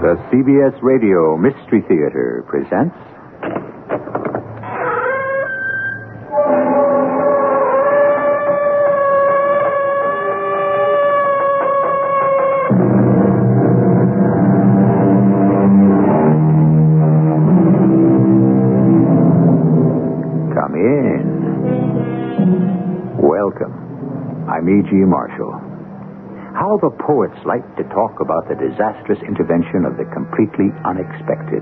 The CBS Radio Mystery Theater presents... Come in. Welcome. I'm E.G. Marshall. How the poets like to talk about the disastrous intervention of the completely unexpected.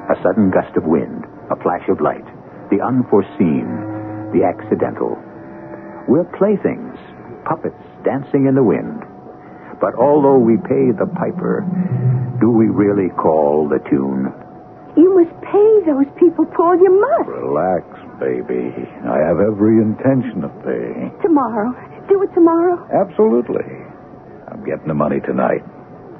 A sudden gust of wind, a flash of light, the unforeseen, the accidental. We're playthings, puppets dancing in the wind. But although we pay the piper, do we really call the tune? You must pay those people, Paul. You must. Relax, baby. I have every intention of paying. Tomorrow. Do it tomorrow. Absolutely. I'm getting the money tonight.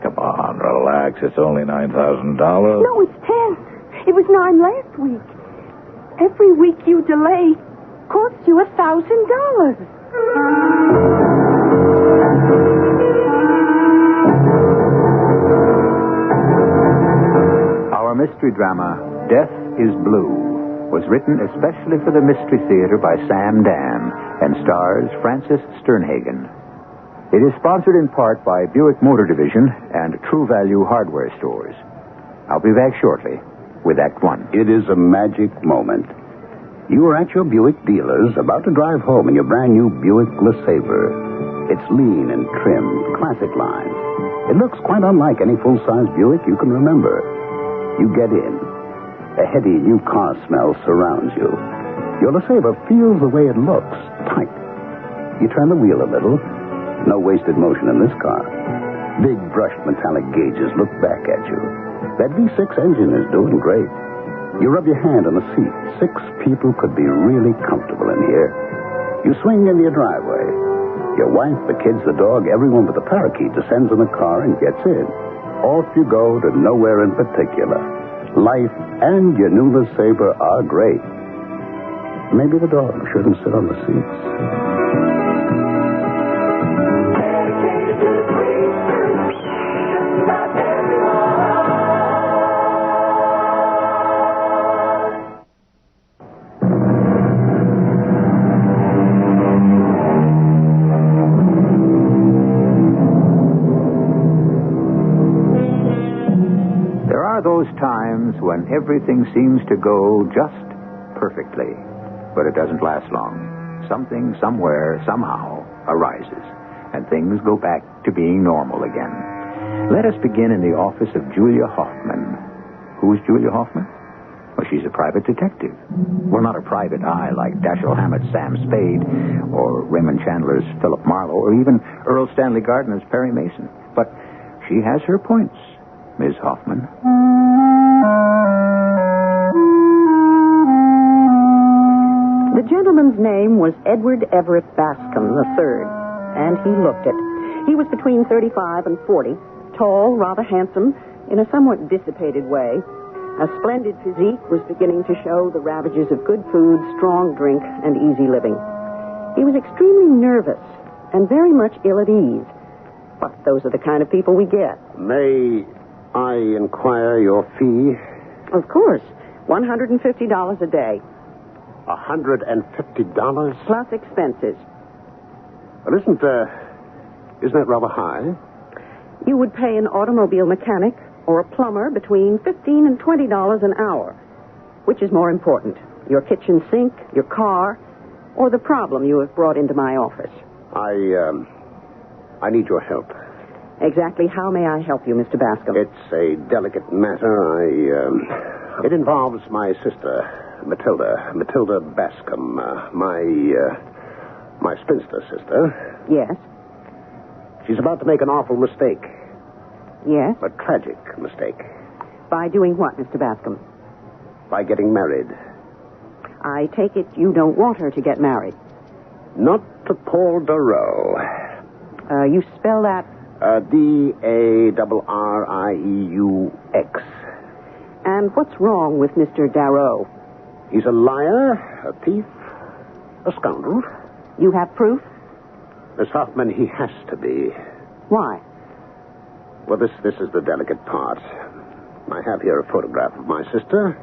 Come on, relax. It's only $9,000. No, it's 10. It was 9 last week. Every week you delay costs you $1,000. Our mystery drama, Death is Blue, was written especially for the Mystery Theater by Sam Dan and stars Francis Sternhagen. It is sponsored in part by Buick Motor Division and True Value Hardware Stores. I'll be back shortly with Act One. It is a magic moment. You are at your Buick dealers, about to drive home in your brand new Buick LeSabre. It's lean and trimmed, classic lines. It looks quite unlike any full-size Buick you can remember. You get in. A heady new car smell surrounds you. Your LeSabre feels the way it looks, tight. You turn the wheel a little. No wasted motion in this car. Big brushed metallic gauges look back at you. That V6 engine is doing great. You rub your hand on the seat. 6 people could be really comfortable in here. You swing into your driveway. Your wife, the kids, the dog, everyone but the parakeet descends in the car and gets in. Off you go to nowhere in particular. Life and your new LeSabre are great. Maybe the dog shouldn't sit on the seats. Those times when everything seems to go just perfectly, but it doesn't last long. Something, somewhere, somehow arises, and things go back to being normal again. Let us begin in the office of Julia Hoffman. Who's Julia Hoffman? Well, she's a private detective. Well, not a private eye like Dashiell Hammett's Sam Spade, or Raymond Chandler's Philip Marlowe, or even Earl Stanley Gardner's Perry Mason. But she has her points, Ms. Hoffman. The gentleman's name was Edward Everett Bascom III, and he looked it. He was between 35 and 40, tall, rather handsome, in a somewhat dissipated way. A splendid physique was beginning to show the ravages of good food, strong drink, and easy living. He was extremely nervous and very much ill at ease. But those are the kind of people we get. May I inquire your fee? Of course. $150 a day. $150? Plus expenses. Well, isn't that rather high? You would pay an automobile mechanic or a plumber between $15 and $20 an hour. Which is more important, your kitchen sink, your car, or the problem you have brought into my office? I need your help. Exactly how may I help you, Mr. Bascom? It's a delicate matter. It involves my sister, Matilda Bascom, my spinster sister. Yes. She's about to make an awful mistake. Yes? A tragic mistake. By doing what, Mr. Bascom? By getting married. I take it you don't want her to get married. Not to Paul Darrow. You spell that? Darrieux. And what's wrong with Mr. Darrow? He's a liar, a thief, a scoundrel. You have proof? Miss Hoffman, he has to be. Why? Well, this is the delicate part. I have here a photograph of my sister.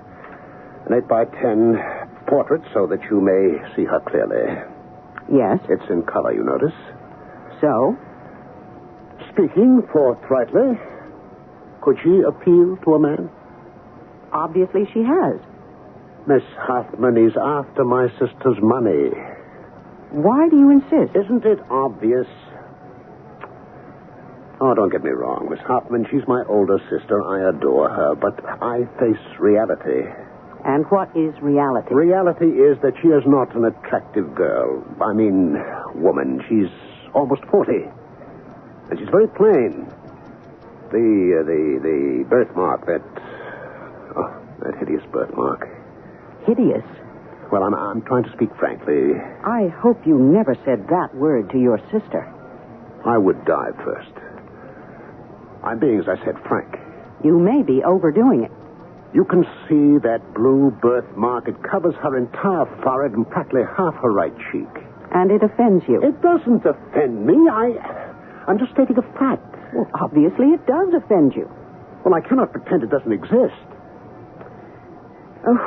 An 8x10 portrait so that you may see her clearly. Yes. It's in color, you notice. So? Speaking forthrightly, could she appeal to a man? Obviously she has. Miss Hoffman is after my sister's money. Why do you insist? Isn't it obvious? Oh, don't get me wrong, Miss Hoffman. She's my older sister. I adore her, but I face reality. And what is reality? Reality is that she is not an attractive girl. I mean, woman. She's almost 40. And she's very plain. The birthmark, that hideous birthmark. Hideous? Well, I'm trying to speak frankly. I hope you never said that word to your sister. I would die first. I'm being, as I said, frank. You may be overdoing it. You can see that blue birthmark. It covers her entire forehead and practically half her right cheek. And it offends you. It doesn't offend me. I'm just stating a fact. Well, obviously it does offend you. Well, I cannot pretend it doesn't exist.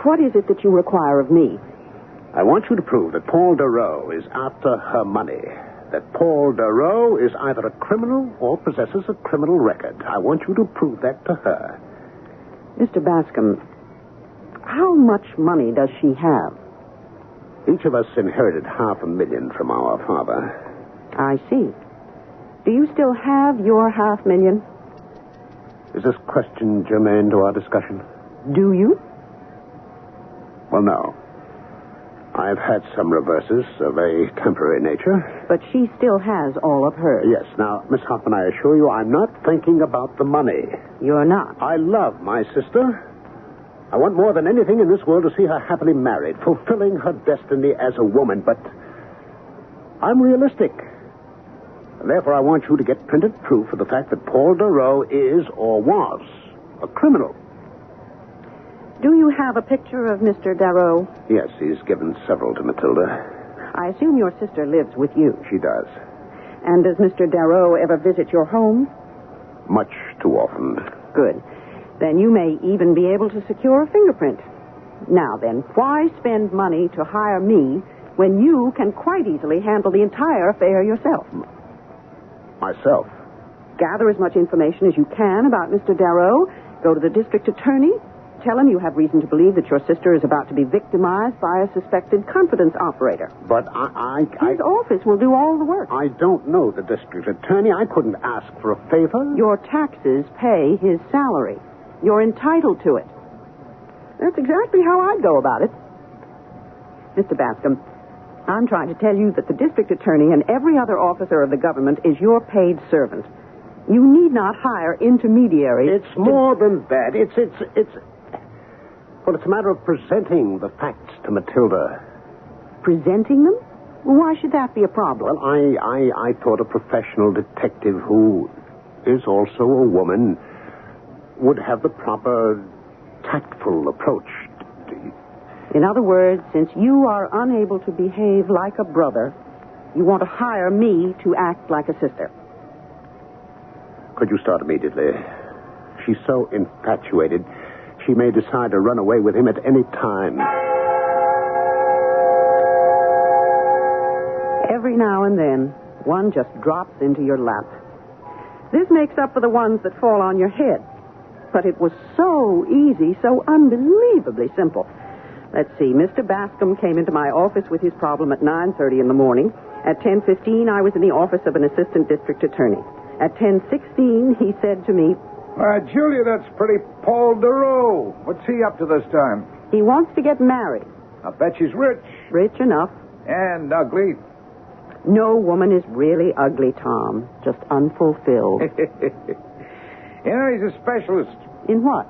What is it that you require of me? I want you to prove that Paul Darrow is after her money. That Paul Darrow is either a criminal or possesses a criminal record. I want you to prove that to her. Mr. Bascom, how much money does she have? Each of us inherited $500,000 from our father. I see. Do you still have your $500,000? Is this question germane to our discussion? Do you? Well, no. I've had some reverses of a temporary nature. But she still has all of hers. Yes. Now, Miss Hoffman, I assure you I'm not thinking about the money. You're not? I love my sister. I want more than anything in this world to see her happily married, fulfilling her destiny as a woman. But I'm realistic. And therefore, I want you to get printed proof of the fact that Paul Darrow is or was a criminal. Do you have a picture of Mr. Darrow? Yes, he's given several to Matilda. I assume your sister lives with you. She does. And does Mr. Darrow ever visit your home? Much too often. Good. Then you may even be able to secure a fingerprint. Now then, why spend money to hire me when you can quite easily handle the entire affair yourself? Myself? Gather as much information as you can about Mr. Darrow. Go to the district attorney. Tell him you have reason to believe that your sister is about to be victimized by a suspected confidence operator. But His office will do all the work. I don't know the district attorney. I couldn't ask for a favor. Your taxes pay his salary. You're entitled to it. That's exactly how I'd go about it. Mr. Bascom, I'm trying to tell you that the district attorney and every other officer of the government is your paid servant. You need not hire intermediaries. It's more than that. Well, it's a matter of presenting the facts to Matilda. Presenting them? Well, why should that be a problem? Well, I thought a professional detective who is also a woman would have the proper tactful approach. In other words, since you are unable to behave like a brother, you want to hire me to act like a sister. Could you start immediately? She's so infatuated, she may decide to run away with him at any time. Every now and then, one just drops into your lap. This makes up for the ones that fall on your head. But it was so easy, so unbelievably simple. Let's see, Mr. Bascom came into my office with his problem at 9:30 in the morning. At 10:15, I was in the office of an assistant district attorney. At 10:16, he said to me, Julia, that's pretty Paul Darrow. What's he up to this time? he wants to get married. I bet she's rich. Rich enough. And ugly. No woman is really ugly, Tom. Just unfulfilled. You know, he's a specialist. In what?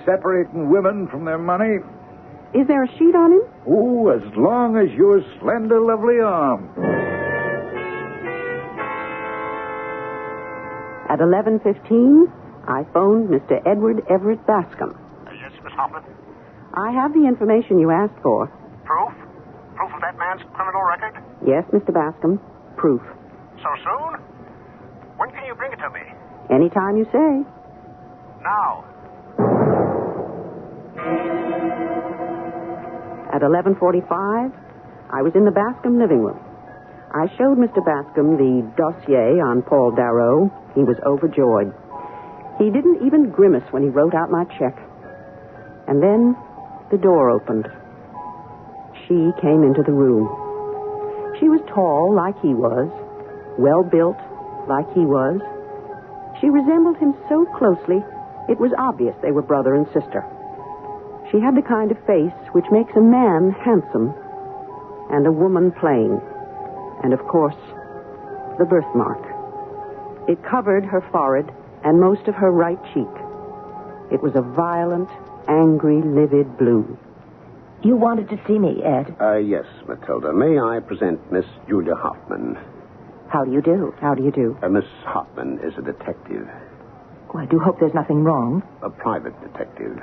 Separating women from their money. Is there a sheet on him? Oh, as long as your slender, lovely arm. At 11:15, I phoned Mr. Edward Everett Bascom. Yes, Miss Hoffman? I have the information you asked for. Proof? Proof of that man's criminal record? Yes, Mr. Bascom. Proof. So soon? When can you bring it to me? Anytime you say. Now. At 11:45, I was in the Bascom living room. I showed Mr. Bascom the dossier on Paul Darrow. He was overjoyed. He didn't even grimace when he wrote out my check. And then the door opened. She came into the room. She was tall like he was, well-built like he was. She resembled him so closely, it was obvious they were brother and sister. She had the kind of face which makes a man handsome and a woman plain. And, of course, the birthmark. It covered her forehead and most of her right cheek. It was a violent, angry, livid blue. You wanted to see me, Ed. Yes, Matilda. May I present Miss Julia Hoffman? How do you do? How do you do? Miss Hoffman is a detective. Oh, I do hope there's nothing wrong. A private detective.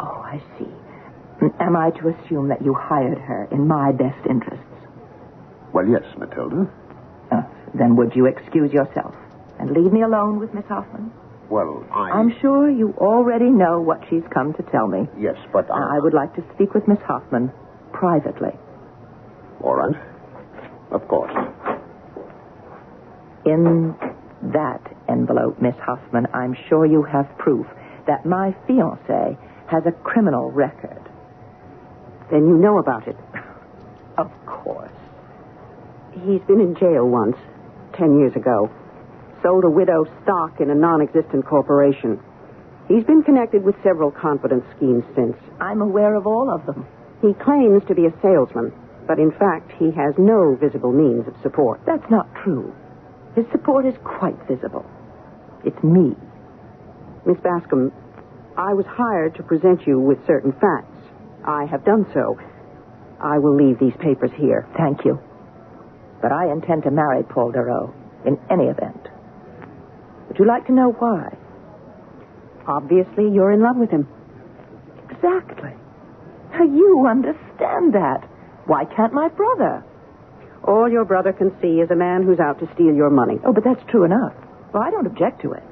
Oh, I see. Am I to assume that you hired her in my best interests? Well, yes, Matilda. Then would you excuse yourself and leave me alone with Miss Hoffman? Well, I'm sure you already know what she's come to tell me. Yes, but I would like to speak with Miss Hoffman privately. All right. Of course. In that envelope, Miss Hoffman, I'm sure you have proof that my fiancé has a criminal record. Then you know about it. Of course. He's been in jail once, 10 years ago. Sold a widow's stock in a non-existent corporation. He's been connected with several confidence schemes since. I'm aware of all of them. He claims to be a salesman, but in fact, he has no visible means of support. That's not true. His support is quite visible. It's me. Miss Bascom, I was hired to present you with certain facts. I have done so. I will leave these papers here. Thank you. But I intend to marry Paul Darrow in any event. Would you like to know why? Obviously, you're in love with him. Exactly. Now, you understand that. Why can't my brother? All your brother can see is a man who's out to steal your money. Oh, but that's true enough. Well, I don't object to it.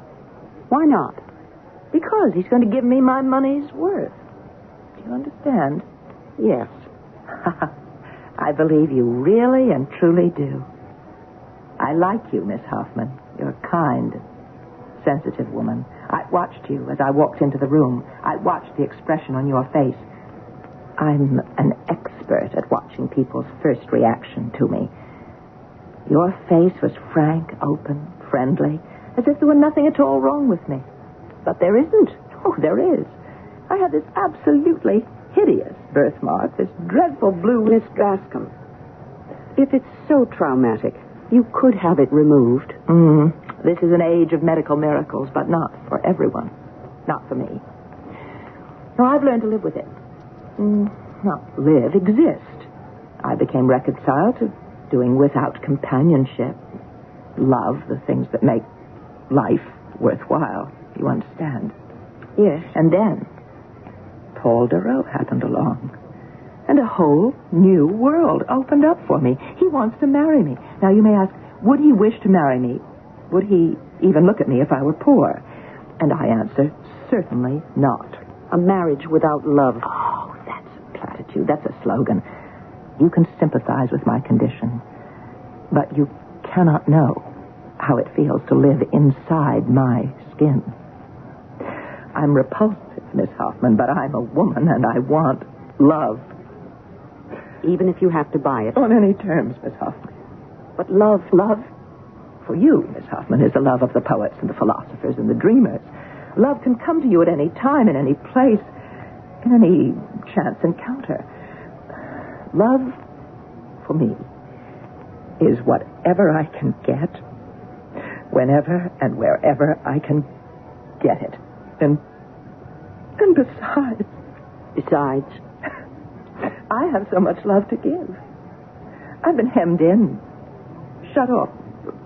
Why not? Because he's going to give me my money's worth. Do you understand? Yes. I believe you really and truly do. I like you, Miss Hoffman. You're a kind, sensitive woman. I watched you as I walked into the room. I watched the expression on your face. I'm an expert at watching people's first reaction to me. Your face was frank, open, friendly, as if there were nothing at all wrong with me. But there isn't. Oh, there is. I have this absolutely hideous birthmark, this dreadful blue... Miss Bascom, if it's so traumatic, you could have it removed. This is an age of medical miracles, but not for everyone. Not for me. No, I've learned to live with it. Not live, exist. I became reconciled to doing without companionship, love, the things that make life worthwhile. You understand? Yes. And then Paul Darrow happened along. And a whole new world opened up for me. He wants to marry me. Now, you may ask, would he wish to marry me? Would he even look at me if I were poor? And I answer, certainly not. A marriage without love. Oh, that's a platitude. That's a slogan. You can sympathize with my condition, but you cannot know how it feels to live inside my skin. I'm repulsive, Miss Hoffman, but I'm a woman and I want love. Even if you have to buy it. On any terms, Miss Hoffman. But love for you, Miss Hoffman, is the love of the poets and the philosophers and the dreamers. Love can come to you at any time, in any place, in any chance encounter. Love, for me, is whatever I can get, whenever and wherever I can get it. And besides... Besides? I have so much love to give. I've been hemmed in, shut off,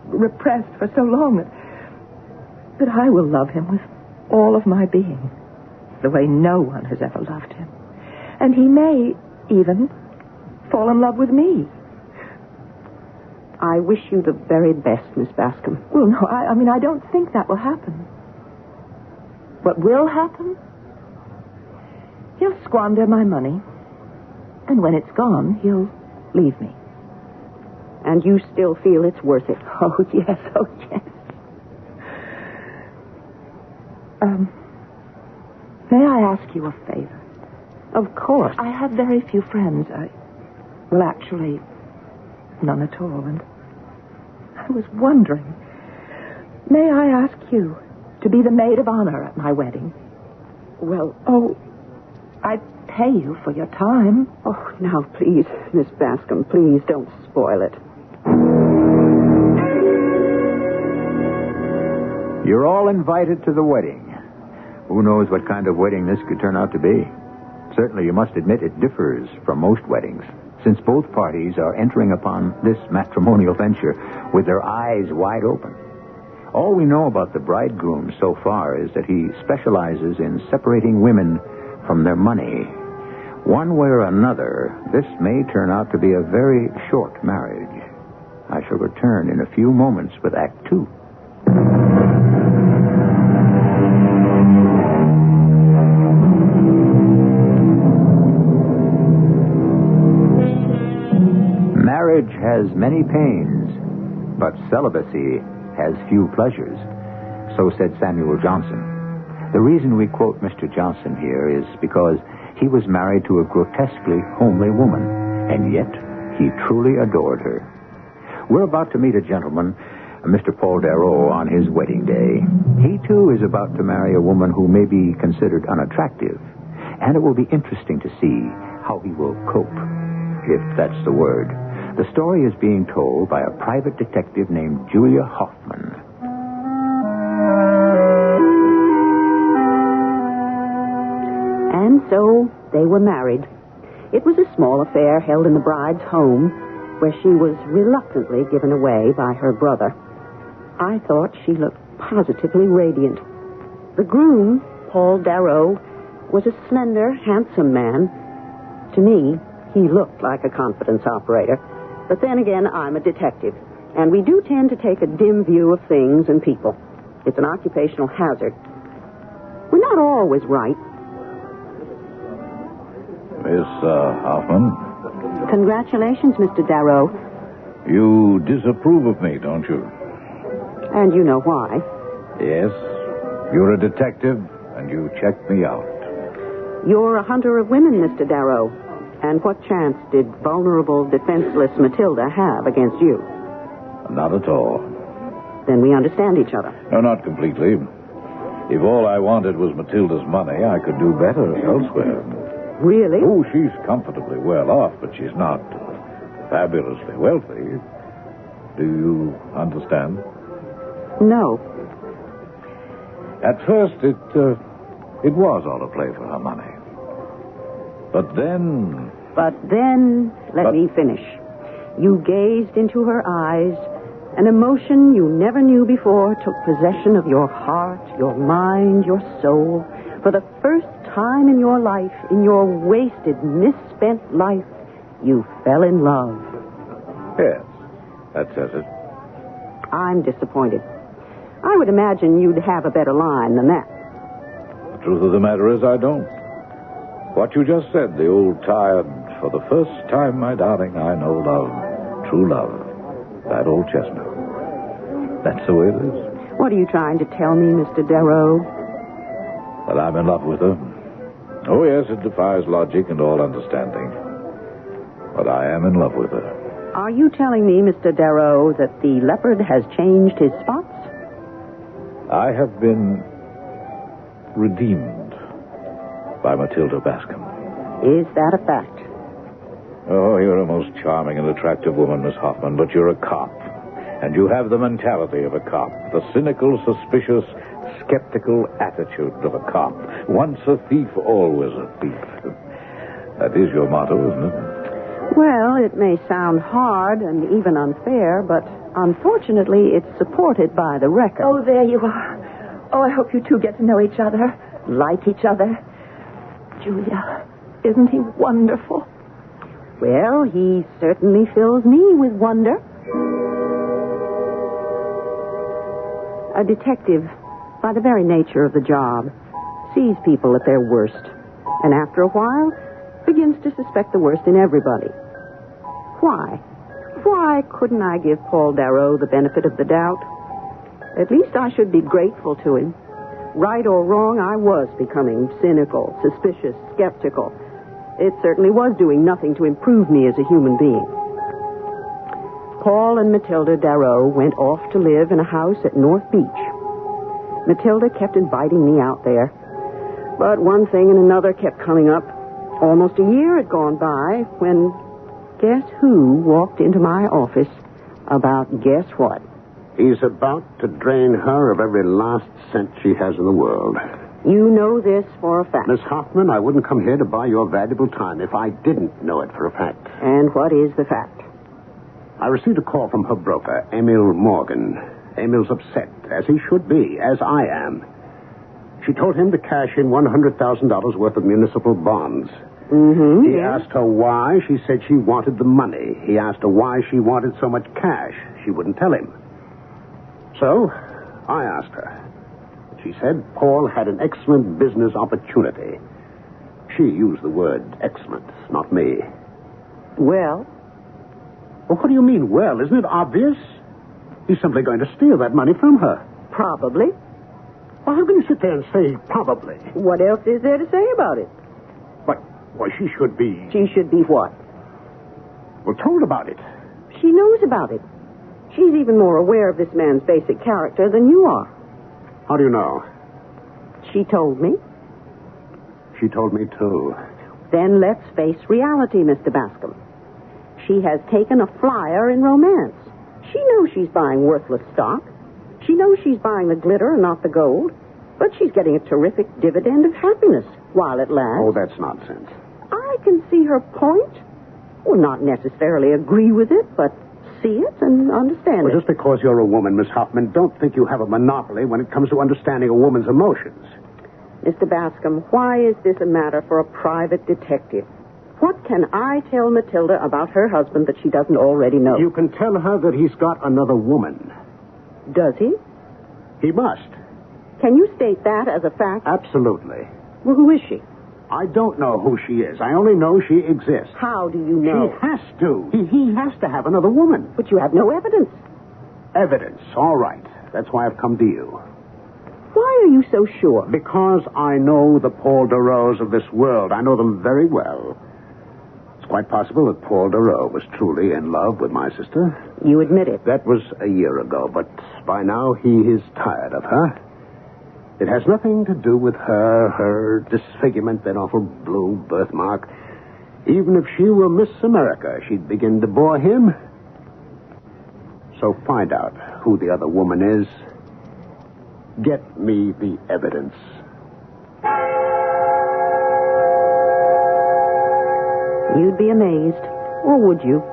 repressed for so long that I will love him with all of my being, the way no one has ever loved him. And he may even fall in love with me. I wish you the very best, Miss Bascom. Well, no, I don't think that will happen. What will happen? He'll squander my money. And when it's gone, he'll leave me. And you still feel it's worth it? Oh, yes, oh, yes. May I ask you a favor? Of course. I have very few friends. Well, actually, none at all. And I was wondering, may I ask you to be the maid of honor at my wedding? Well, I'd pay you for your time. oh, now, please, Miss Bascom, please don't spoil it. You're all invited to the wedding. Who knows what kind of wedding this could turn out to be? Certainly, you must admit it differs from most weddings, since both parties are entering upon this matrimonial venture with their eyes wide open. All we know about the bridegroom so far is that he specializes in separating women from their money. One way or another, this may turn out to be a very short marriage. I shall return in a few moments with Act 2. Marriage has many pains, but celibacy has few pleasures. So said Samuel Johnson. The reason we quote Mr. Johnson here is because he was married to a grotesquely homely woman, and yet he truly adored her. We're about to meet a gentleman, Mr. Paul Darrow, on his wedding day. He, too, is about to marry a woman who may be considered unattractive, and it will be interesting to see how he will cope, if that's the word. The story is being told by a private detective named Julia Hoffman. And so they were married. It was a small affair held in the bride's home, where she was reluctantly given away by her brother. I thought she looked positively radiant. The groom, Paul Darrow, was a slender, handsome man. To me, he looked like a confidence operator. But then again, I'm a detective, and we do tend to take a dim view of things and people. It's an occupational hazard. We're not always right. Miss Hoffman, Congratulations, Mr. Darrow. you disapprove of me, don't you? And you know why. Yes. You're a detective, and you checked me out. You're a hunter of women, Mr. Darrow. And what chance did vulnerable, defenseless Matilda have against you? Not at all. Then we understand each other. No, not completely. If all I wanted was Matilda's money, I could do better elsewhere. Really? Oh, she's comfortably well off, but she's not fabulously wealthy. Do you understand? No. At first, it was all a play for her money. But then... Let me finish. You gazed into her eyes. An emotion you never knew before took possession of your heart, your mind, your soul. For the first time in your life, in your wasted, misspent life, you fell in love. Yes, that says it. I'm disappointed. I would imagine you'd have a better line than that. The truth of the matter is I don't. What you just said, the old tired, for the first time, my darling, I know love, true love, that old chestnut. That's the way it is. What are you trying to tell me, Mr. Darrow? That I'm in love with her. Oh, yes, it defies logic and all understanding. But I am in love with her. Are you telling me, Mr. Darrow, that the leopard has changed his spots? I have been redeemed by Matilda Bascom. Is that a fact? Oh, you're a most charming and attractive woman, Miss Hoffman, but you're a cop. And you have the mentality of a cop. The cynical, suspicious, skeptical attitude of a cop. Once a thief, always a thief. That is your motto, isn't it? Well, it may sound hard and even unfair, but unfortunately it's supported by the record. Oh, there you are. Oh, I hope you two get to know each other, like each other. Julia, isn't he wonderful? Well, he certainly fills me with wonder. A detective, by the very nature of the job, sees people at their worst. And after a while, begins to suspect the worst in everybody. Why? Why couldn't I give Paul Darrow the benefit of the doubt? At least I should be grateful to him. Right or wrong, I was becoming cynical, suspicious, skeptical. It certainly was doing nothing to improve me as a human being. Paul and Matilda Darrow went off to live in a house at North Beach. Matilda kept inviting me out there. But one thing and another kept coming up. Almost a year had gone by when, guess who walked into my office about guess what? He's about to drain her of every last cent she has in the world. You know this for a fact. Miss Hoffman, I wouldn't come here to buy your valuable time if I didn't know it for a fact. And what is the fact? I received a call from her broker, Emil Morgan. Emil's upset, as he should be, as I am. She told him to cash in $100,000 worth of municipal bonds. Mm-hmm. He asked her why. She said she wanted the money. He asked her why she wanted so much cash. She wouldn't tell him. So, I asked her. She said Paul had an excellent business opportunity. She used the word excellent, not me. Well, What do you mean, well? Isn't it obvious? He's simply going to steal that money from her. probably. Well, how can you sit there and say probably? What else is there to say about it? Why, she should be... She should be what? Well, told about it. She knows about it. She's even more aware of this man's basic character than you are. How do you know? She told me. She told me, too. Then let's face reality, Mr. Bascom. She has taken a flyer in romance. She knows she's buying worthless stock. She knows she's buying the glitter and not the gold. But she's getting a terrific dividend of happiness while it lasts. Oh, that's nonsense. I can see her point. Well, not necessarily agree with it, but see it and understand Well, it. just because you're a woman, Miss Hoffman, don't think you have a monopoly when it comes to understanding a woman's emotions. Mr. Bascom, why is this a matter for a private detective? What can I tell Matilda about her husband that she doesn't already know? You can tell her that he's got another woman. Does he? He must. Can you state that as a fact? Absolutely. Well, who is she? I don't know who she is. I only know she exists. How do you know? She has to. He has to have another woman. But you have no evidence. Evidence. All right. That's why I've come to you. Why are you so sure? Because I know the Paul Darrows of this world. I know them very well. It's quite possible that Paul Darrow was truly in love with my sister. You admit it. That was a year ago, but by now he is tired of her. It has nothing to do with her disfigurement, that awful blue birthmark. Even if she were Miss America, she'd begin to bore him. So find out who the other woman is. Get me the evidence. You'd be amazed, or would you,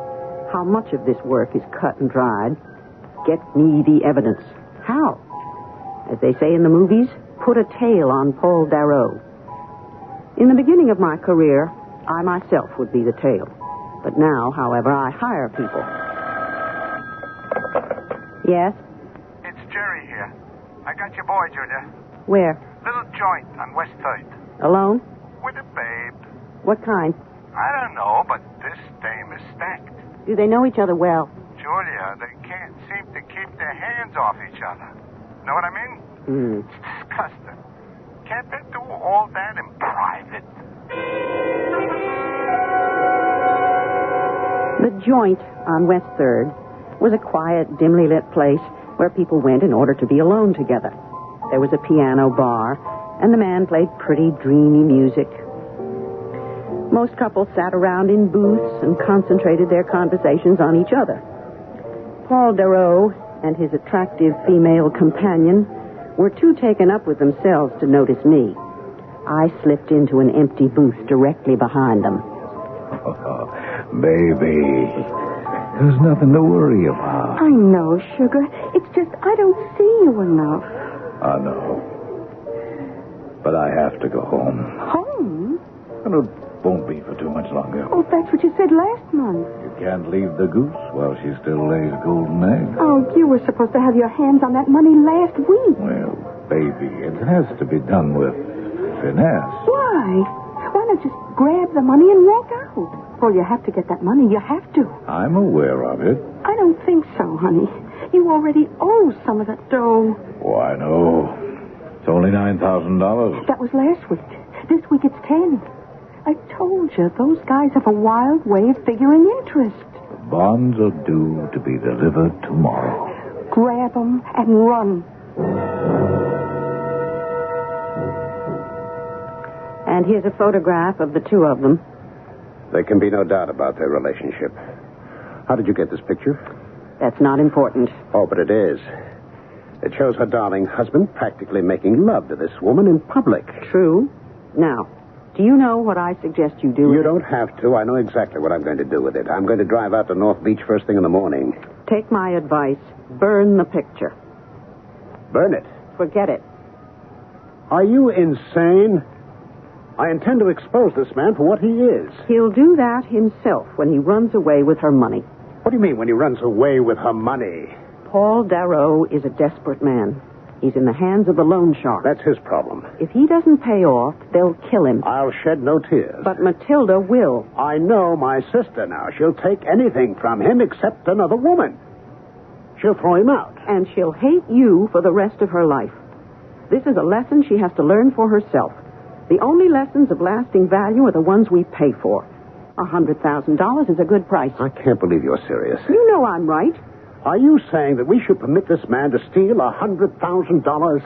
how much of this work is cut and dried. Get me the evidence. How? As they say in the movies, put a tail on Paul Darrow. In the beginning of my career, I myself would be the tail. But now, however, I hire people. Yes? It's Jerry here. I got your boy, Junior. Where? Little joint on West 3rd. Alone? With a babe. What kind? I don't know, but this dame is stacked. Do they know each other well? Julia, they can't seem to keep their hands off each other. Know what I mean? It's disgusting. Can't they do all that in private? The joint on West 3rd was a quiet, dimly lit place where people went in order to be alone together. There was a piano bar, and the man played pretty, dreamy music. Most couples sat around in booths and concentrated their conversations on each other. Paul Darrow and his attractive female companion were too taken up with themselves to notice me. I slipped into an empty booth directly behind them. Oh, baby, there's nothing to worry about. I know, Sugar. It's just I don't see you enough. I know. But I have to go home. Home? And it won't be for too much longer. Oh, that's what you said last month. You can't leave the goose while she still lays golden eggs. Oh, you were supposed to have your hands on that money last week. Well, baby, it has to be done with finesse. Why? Why want to just grab the money and walk out. Well, you have to get that money. You have to. I'm aware of it. I don't think so, honey. You already owe some of that dough. Oh, I know. It's only $9,000. That was last week. This week it's 10. I told you, those guys have a wild way of figuring interest. The bonds are due to be delivered tomorrow. Grab them and run. And here's a photograph of the two of them. There can be no doubt about their relationship. How did you get this picture? That's not important. Oh, but it is. It shows her darling husband practically making love to this woman in public. True. Now, do you know what I suggest you do? You don't have to. I know exactly what I'm going to do with it. I'm going to drive out to North Beach first thing in the morning. Take my advice. Burn the picture. Burn it? Forget it. Are you insane? I intend to expose this man for what he is. He'll do that himself when he runs away with her money. What do you mean when he runs away with her money? Paul Darrow is a desperate man. He's in the hands of the loan shark. That's his problem. If he doesn't pay off, they'll kill him. I'll shed no tears. But Matilda will. I know my sister now. She'll take anything from him except another woman. She'll throw him out. And she'll hate you for the rest of her life. This is a lesson she has to learn for herself. The only lessons of lasting value are the ones we pay for. $100,000 is a good price. I can't believe you're serious. You know I'm right. Are you saying that we should permit this man to steal $100,000?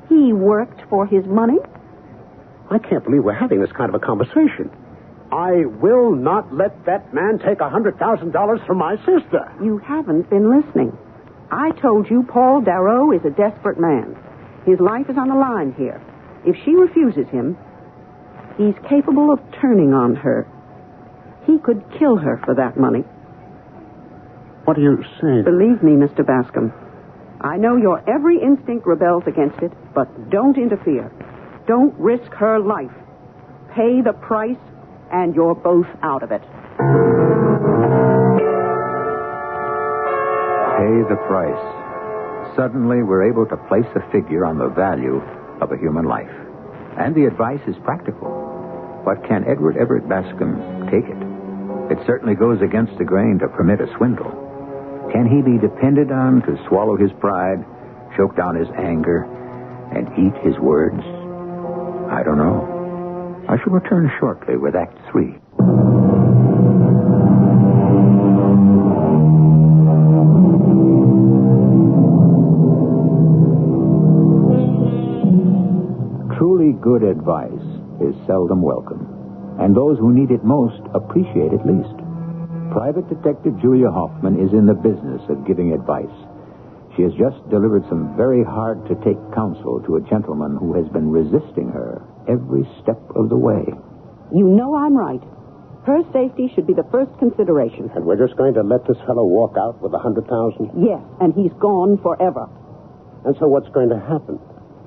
He worked for his money. I can't believe we're having this kind of a conversation. I will not let that man take $100,000 from my sister. You haven't been listening. I told you Paul Darrow is a desperate man. His life is on the line here. If she refuses him, he's capable of turning on her. He could kill her for that money. What are you saying? Believe me, Mr. Bascom. I know your every instinct rebels against it, but don't interfere. Don't risk her life. Pay the price, and you're both out of it. Pay the price. Suddenly, we're able to place a figure on the value of a human life. And the advice is practical. But can Edward Everett Bascom take it? It certainly goes against the grain to permit a swindle. Can he be depended on to swallow his pride, choke down his anger, and eat his words? I don't know. I shall return shortly with Act 3. Truly good advice is seldom welcome, and those who need it most appreciate it least. Private Detective Julia Hoffman is in the business of giving advice. She has just delivered some very hard-to-take counsel to a gentleman who has been resisting her every step of the way. You know I'm right. Her safety should be the first consideration. And we're just going to let this fellow walk out with $100,000? Yes, and he's gone forever. And so what's going to happen?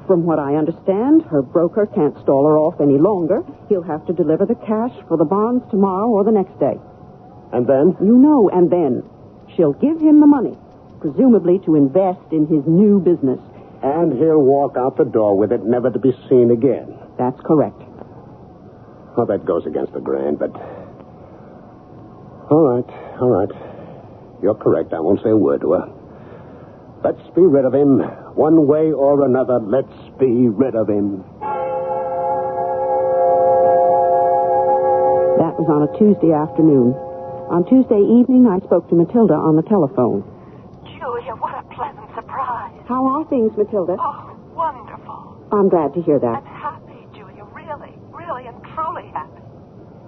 From what I understand, her broker can't stall her off any longer. He'll have to deliver the cash for the bonds tomorrow or the next day. And then? You know, and then. She'll give him the money, presumably to invest in his new business. And he'll walk out the door with it, never to be seen again. That's correct. Well, that goes against the grain, but... All right. You're correct. I won't say a word to her. Let's be rid of him. One way or another, let's be rid of him. That was on a Tuesday afternoon. On Tuesday evening, I spoke to Matilda on the telephone. Julia, what a pleasant surprise. How are things, Matilda? Oh, wonderful. I'm glad to hear that. I'm happy, Julia. Really and truly happy.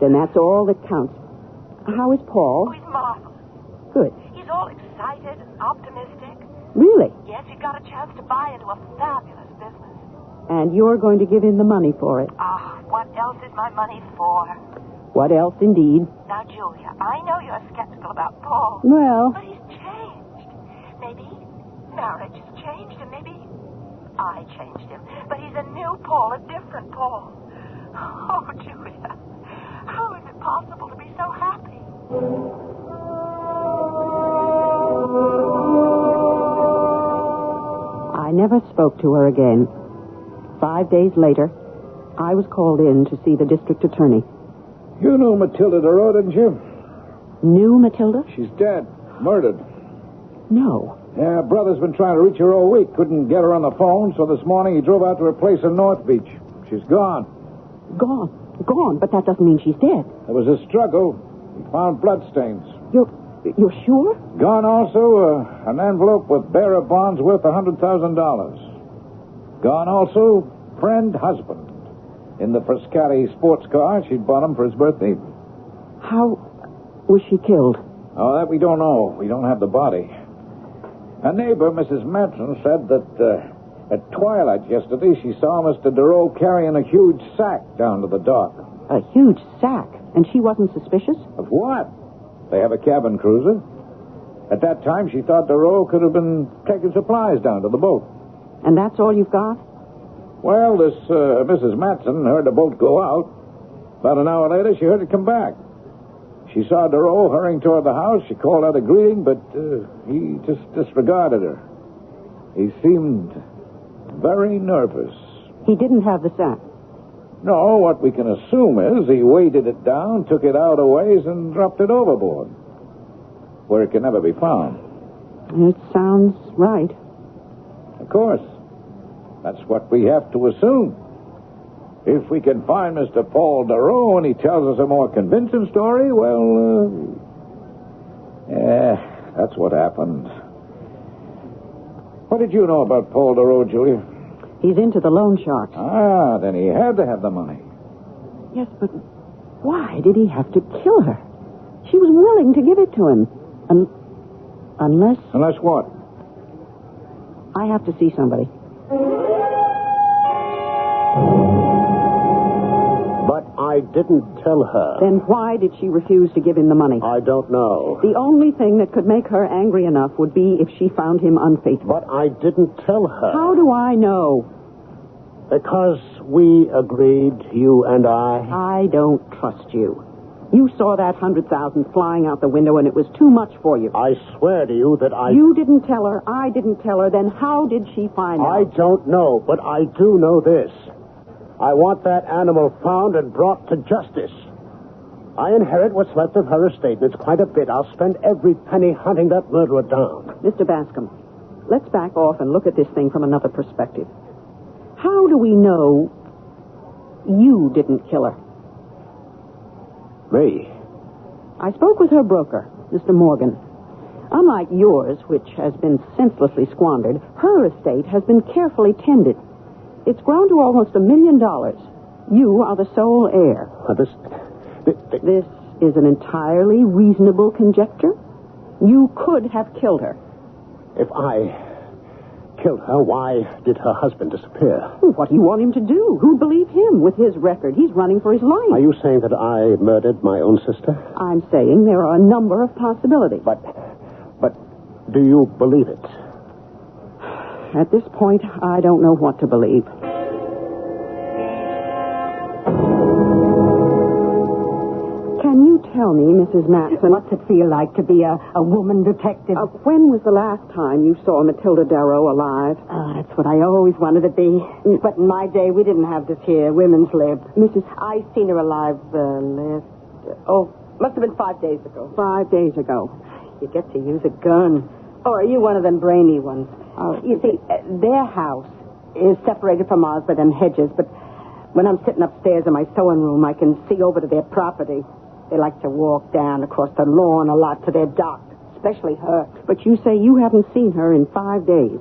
Then that's all that counts. How is Paul? Oh, he's marvelous. Good. He's all excited and optimistic. Really? Yes, he got a chance to buy into a fabulous business. And you're going to give him the money for it? What else is my money for? What else, indeed? Now, Julia, I know you're skeptical about Paul. Well... But he's changed. Maybe marriage has changed, and maybe I changed him. But he's a new Paul, a different Paul. Oh, Julia, how is it possible to be so happy? I never spoke to her again. 5 days later, I was called in to see the district attorney. You knew Matilda DeRoe, didn't you? Knew Matilda? She's dead. Murdered. No. Yeah, brother's been trying to reach her all week. Couldn't get her on the phone, so this morning he drove out to her place in North Beach. She's gone. Gone. Gone, but that doesn't mean she's dead. There was a struggle. He found bloodstains. You're sure? Gone also an envelope with bearer bonds worth $100,000. Gone also friend husband. In the Frascati sports car she'd bought him for his birthday. How was she killed? Oh, that we don't know. We don't have the body. A neighbor, Mrs. Matson, said that at twilight yesterday she saw Mr. DeRoe carrying a huge sack down to the dock. A huge sack? And she wasn't suspicious? Of what? They have a cabin cruiser. At that time, she thought DeRoe could have been taking supplies down to the boat. And that's all you've got? Well, this Mrs. Matson heard the boat go out. About an hour later, she heard it come back. She saw DeRoe hurrying toward the house. She called out a greeting, but he just disregarded her. He seemed very nervous. He didn't have the sack? No, what we can assume is he weighted it down, took it out a ways, and dropped it overboard, where it can never be found. It sounds right. Of course. That's what we have to assume. If we can find Mr. Paul DeRoe and he tells us a more convincing story, well, that's what happened. What did you know about Paul DeRoe, Julia? He's into the loan sharks. Ah, then he had to have the money. Yes, but why did he have to kill her? She was willing to give it to him. Unless... Unless what? I have to see somebody. But I didn't tell her. Then why did she refuse to give him the money? I don't know. The only thing that could make her angry enough would be if she found him unfaithful. But I didn't tell her. How do I know? Because we agreed, you and I. I don't trust you. You saw that 100,000 flying out the window, and it was too much for you. I swear to you that I... You didn't tell her. I didn't tell her. Then how did she find out? I don't know, but I do know this. I want that animal found and brought to justice. I inherit what's left of her estate, and it's quite a bit. I'll spend every penny hunting that murderer down. Mr. Bascom, let's back off and look at this thing from another perspective. How do we know you didn't kill her? Me? I spoke with her broker, Mr. Morgan. Unlike yours, which has been senselessly squandered, her estate has been carefully tended. It's grown to almost $1 million. You are the sole heir. This is an entirely reasonable conjecture. You could have killed her. If I killed her, why did her husband disappear? What do you want him to do? Who'd believe him with his record? He's running for his life. Are you saying that I murdered my own sister? I'm saying there are a number of possibilities. But do you believe it? At this point, I don't know what to believe. Can you tell me, Mrs. Matson... What's it feel like to be a woman detective? When was the last time you saw Matilda DeRoe alive? That's what I always wanted to be. But in my day, we didn't have this here. Women's lib. I seen her alive must have been 5 days ago. 5 days ago. You get to use a gun. Or are you one of them brainy ones? You see, their house is separated from ours by them hedges, but when I'm sitting upstairs in my sewing room, I can see over to their property. They like to walk down across the lawn a lot to their dock, especially her. But you say you haven't seen her in 5 days.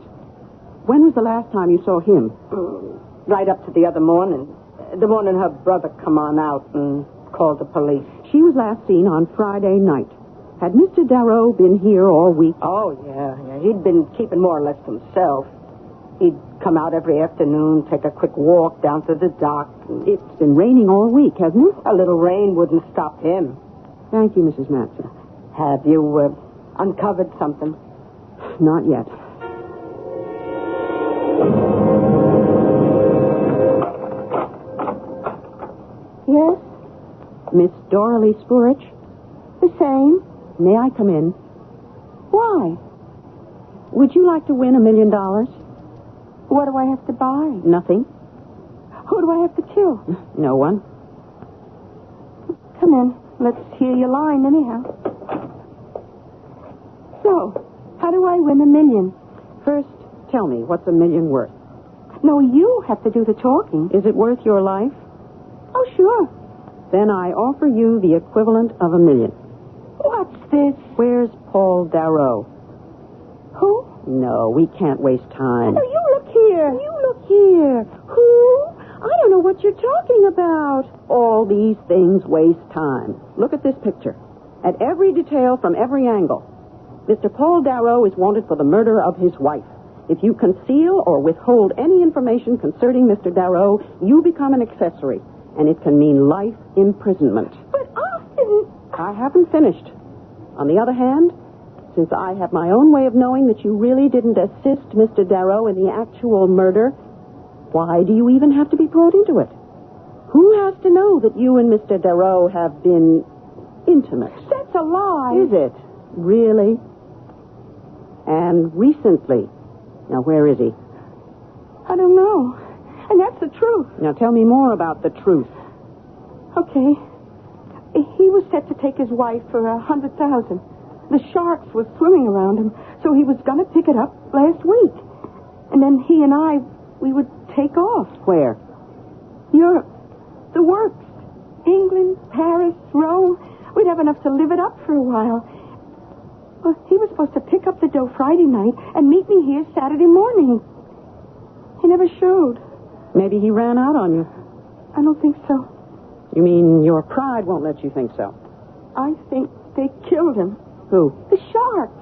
When was the last time you saw him? Right up to the other morning. The morning her brother come on out and called the police. She was last seen on Friday night. Had Mr. DeRoe been here all week? Oh, yeah. He'd been keeping more or less to himself. He'd come out every afternoon, take a quick walk down to the dock. It's been raining all week, hasn't it? A little rain wouldn't stop him. Thank you, Mrs. Matson. Have you uncovered something? Not yet. Yes? Miss Doralee Spurich? The same. May I come in? Why? Would you like to win $1 million? What do I have to buy? Nothing. Who do I have to kill? No one. Come on, then. Let's hear your line, anyhow. So, how do I win $1 million? First, tell me, what's $1 million worth? No, you have to do the talking. Is it worth your life? Oh, sure. Then I offer you the equivalent of $1 million. What's this? Where's Paul Darrow? Who? No, we can't waste time. No, you look here. You look here. Who? I don't know what you're talking about. All these things waste time. Look at this picture. At every detail from every angle. Mr. Paul Darrow is wanted for the murder of his wife. If you conceal or withhold any information concerning Mr. Darrow, you become an accessory, and it can mean life imprisonment. But Austin... I haven't finished. On the other hand, since I have my own way of knowing that you really didn't assist Mr. Darrow in the actual murder, why do you even have to be brought into it? Who has to know that you and Mr. Darrow have been intimate? That's a lie. Is it? Really? And recently. Now, where is he? I don't know. And that's the truth. Now, tell me more about the truth. Okay. He was set to take his wife for $100,000. The sharks were swimming around him, so he was going to pick it up last week. And then he and I, we would take off. Where? Europe. The works. England, Paris, Rome. We'd have enough to live it up for a while. Well, he was supposed to pick up the dough Friday night and meet me here Saturday morning. He never showed. Maybe he ran out on you. I don't think so. You mean your pride won't let you think so? I think they killed him. Who? The sharks.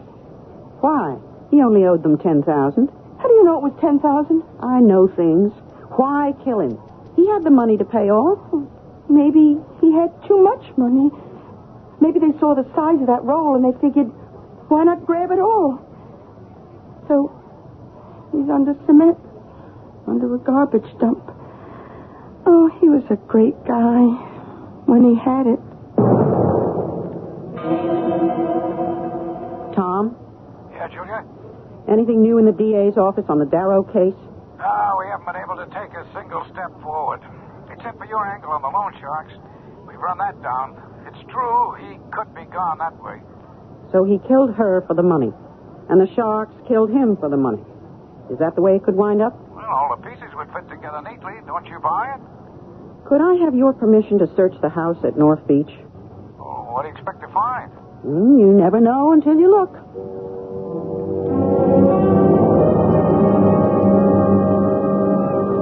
Why? He only owed them $10,000. How do you know it was $10,000? I know things. Why kill him? He had the money to pay off. Maybe he had too much money. Maybe they saw the size of that roll and they figured, why not grab it all? So, he's under cement, under a garbage dump. Oh, he was a great guy when he had it. Tom? Yeah, Julia? Anything new in the DA's office on the Darrow case? No, we haven't been able to take a single step forward. Except for your angle on the loan sharks. We've run that down. It's true, he could be gone that way. So he killed her for the money, and the sharks killed him for the money. Is that the way it could wind up? Well, all the pieces would fit together neatly. Don't you buy it? Could I have your permission to search the house at North Beach? Oh, what do you expect to find? You never know until you look.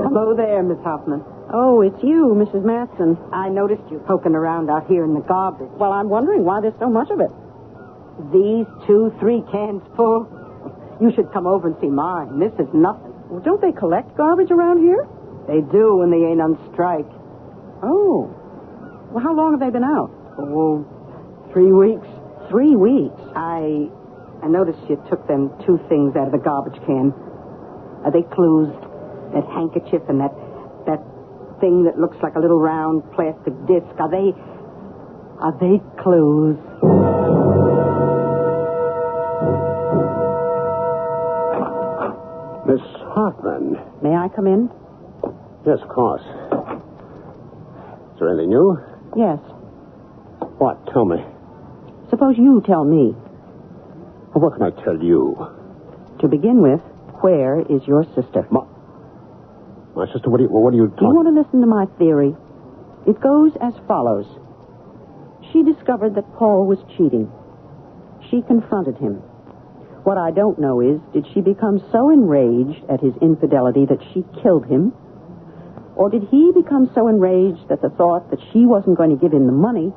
Hello there, Miss Hoffman. Oh, it's you, Mrs. Matson. I noticed you poking around out here in the garbage. Well, I'm wondering why there's so much of it. These 2-3 cans full? You should come over and see mine. This is nothing. Well, don't they collect garbage around here? They do when they ain't on strike. Oh. Well, how long have they been out? Oh, 3 weeks. 3 weeks? I noticed you took them 2 things out of the garbage can. Are they clues? That handkerchief and that thing that looks like a little round plastic disc. Are they clues? Miss Hoffman. May I come in? Yes, of course. Is there anything new? Yes. What? Tell me. Suppose you tell me. Well, what can I tell you? To begin with, where is your sister? My sister, what are you talking... You want to listen to my theory? It goes as follows. She discovered that Paul was cheating. She confronted him. What I don't know is, did she become so enraged at his infidelity that she killed him? Or did he become so enraged at the thought that she wasn't going to give him the money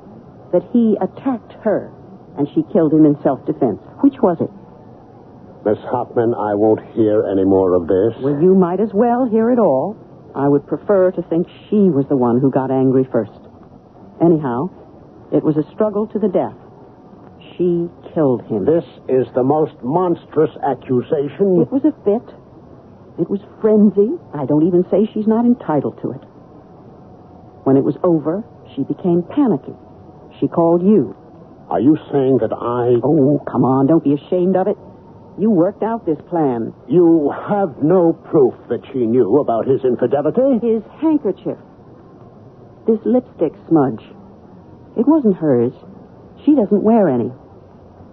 that he attacked her and she killed him in self-defense? Which was it? Miss Hoffman, I won't hear any more of this. Well, you might as well hear it all. I would prefer to think she was the one who got angry first. Anyhow, it was a struggle to the death. She killed him. This is the most monstrous accusation. It was a fit. It was frenzy. I don't even say she's not entitled to it. When it was over, she became panicky. She called you. Are you saying that I... Oh, come on, don't be ashamed of it. You worked out this plan. You have no proof that she knew about his infidelity? His handkerchief. This lipstick smudge. It wasn't hers. She doesn't wear any.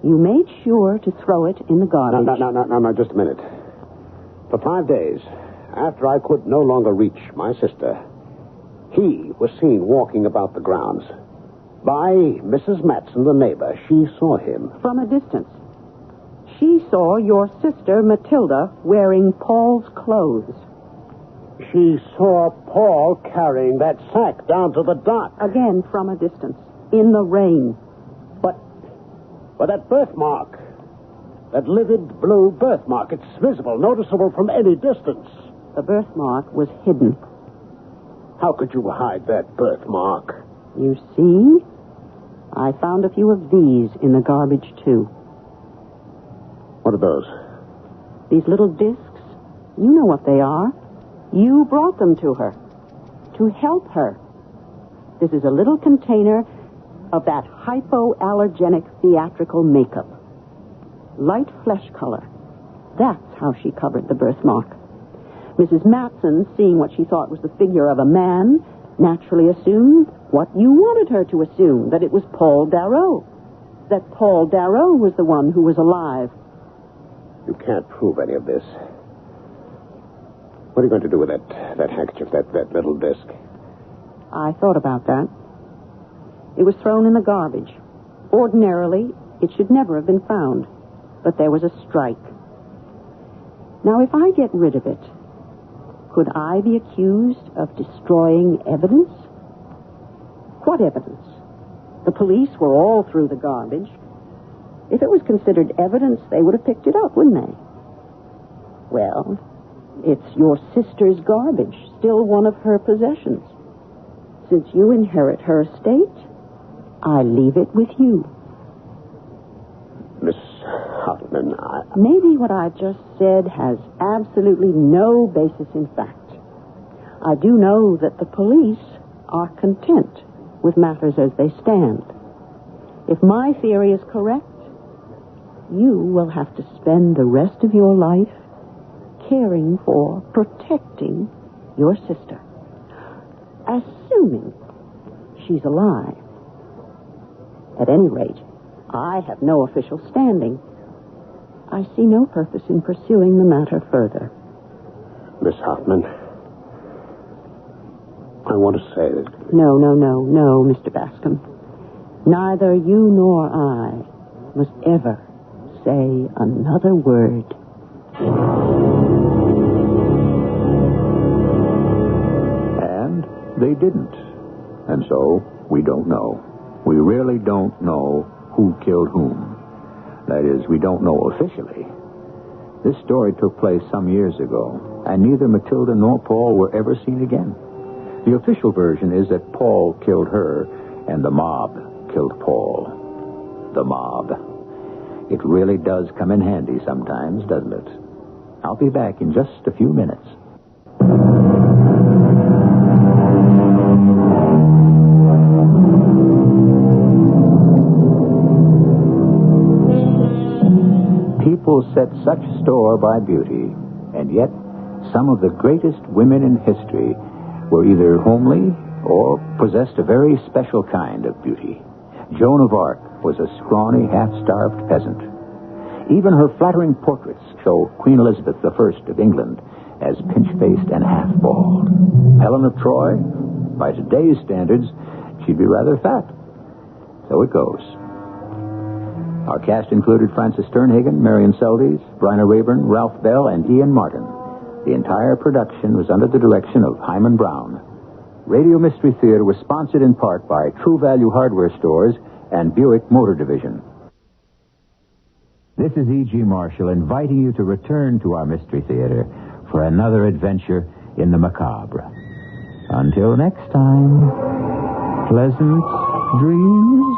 You made sure to throw it in the garbage. No, just a minute. For 5 days, after I could no longer reach my sister, he was seen walking about the grounds. By Mrs. Matson, the neighbor. She saw him. From a distance. She saw your sister, Matilda, wearing Paul's clothes. She saw Paul carrying that sack down to the dock. Again, from a distance. In the rain. But that birthmark, that livid blue birthmark, it's visible, noticeable from any distance. The birthmark was hidden. How could you hide that birthmark? You see? I found a few of these in the garbage, too. What are those? These little discs. You know what they are. You brought them to her. To help her. This is a little container of that hypoallergenic theatrical makeup. Light flesh color. That's how she covered the birthmark. Mrs. Matson, seeing what she thought was the figure of a man, naturally assumed what you wanted her to assume, that it was Paul Darrow. That Paul Darrow was the one who was alive. You can't prove any of this. What are you going to do with that handkerchief, that little disc? I thought about that. It was thrown in the garbage. Ordinarily, it should never have been found. But there was a strike. Now, if I get rid of it, could I be accused of destroying evidence? What evidence? The police were all through the garbage. If it was considered evidence, they would have picked it up, wouldn't they? Well, it's your sister's garbage, still one of her possessions. Since you inherit her estate, I leave it with you. Miss Hoffman, Maybe what I just said has absolutely no basis in fact. I do know that the police are content with matters as they stand. If my theory is correct, you will have to spend the rest of your life caring for, protecting your sister. Assuming she's alive. At any rate, I have no official standing. I see no purpose in pursuing the matter further. Miss Hoffman, I want to say that... No, Mr. Bascom. Neither you nor I must ever say another word. And they didn't. And so, we don't know. We really don't know who killed whom. That is, we don't know officially. This story took place some years ago, and neither Matilda nor Paul were ever seen again. The official version is that Paul killed her, and the mob killed Paul. The mob. It really does come in handy sometimes, doesn't it? I'll be back in just a few minutes. People set such store by beauty, and yet some of the greatest women in history were either homely or possessed a very special kind of beauty. Joan of Arc was a scrawny, half-starved peasant. Even her flattering portraits show Queen Elizabeth I of England as pinch-faced and half-bald. Helen of Troy, by today's standards, she'd be rather fat. So it goes. Our cast included Frances Sternhagen, Marion Seldes, Bryna Rayburn, Ralph Bell, and Ian Martin. The entire production was under the direction of Hyman Brown. Radio Mystery Theater was sponsored in part by True Value Hardware Stores and Buick Motor Division. This is E.G. Marshall inviting you to return to our Mystery Theater for another adventure in the macabre. Until next time, pleasant dreams.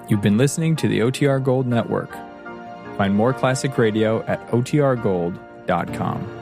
You've been listening to the OTR Gold Network. Find more classic radio at otrgold.com.